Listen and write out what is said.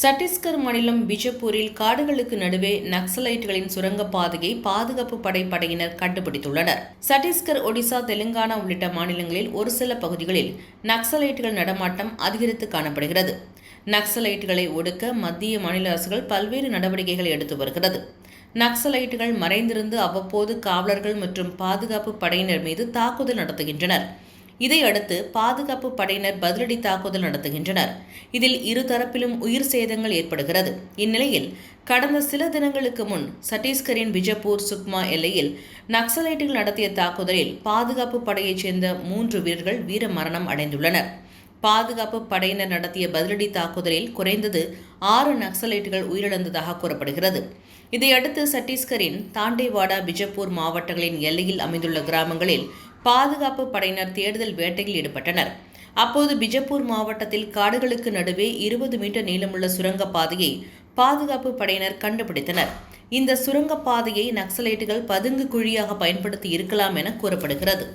சத்தீஸ்கர் மாநிலம் பிஜப்பூரில் காடுகளுக்கு நடுவே நக்சலைட்டுகளின் சுரங்கப்பாதையை பாதுகாப்பு படையினர் கண்டுபிடித்துள்ளனர். சத்தீஸ்கர், ஒடிசா, தெலுங்கானா உள்ளிட்ட மாநிலங்களில் ஒரு சில பகுதிகளில் நக்சலைட்டுகள் நடமாட்டம் அதிகரித்து காணப்படுகிறது. நக்சலைட்டுகளை ஒடுக்க மத்திய, மாநில அரசுகள் பல்வேறு நடவடிக்கைகளை எடுத்து வருகிறது. நக்சலைட்டுகள் மறைந்திருந்து அவ்வப்போது காவலர்கள் மற்றும் பாதுகாப்பு படையினர் மீது தாக்குதல் நடத்துகின்றனர். இதையடுத்து பாதுகாப்பு படையினர் பதிலடி தாக்குதல் நடத்துகின்றனர். இதில் இருதரப்பிலும் உயிர் சேதங்கள் ஏற்படுகிறது. இந்நிலையில் கடந்த சில தினங்களுக்கு முன் சத்தீஸ்கரின் பிஜப்பூர், சுக்மா எல்லையில் நக்சலைட்டுகள் நடத்திய தாக்குதலில் பாதுகாப்பு படையைச் சேர்ந்த 3 வீரர்கள் வீர மரணம் அடைந்துள்ளனர். பாதுகாப்பு படையினர் நடத்திய பதிலடி தாக்குதலில் குறைந்தது 6 நக்சலைட்டுகள் உயிரிழந்ததாக கூறப்படுகிறது. இதையடுத்து சத்தீஸ்கரின் தாண்டேவாடா, பிஜப்பூர் மாவட்டங்களின் எல்லையில் அமைந்துள்ள கிராமங்களில் பாதுகாப்பு படையினர் தேடுதல் வேட்டையில் ஈடுபட்டனர். அப்போது பிஜப்பூர் மாவட்டத்தில் காடுகளுக்கு நடுவே 20 மீட்டர் நீளமுள்ள சுரங்கப்பாதையை பாதுகாப்பு படையினர் கண்டுபிடித்தனர். இந்த சுரங்கப்பாதையை நக்சலைட்டுகள் பதுங்கு குழியாக பயன்படுத்தி இருக்கலாம் என கூறப்படுகிறது.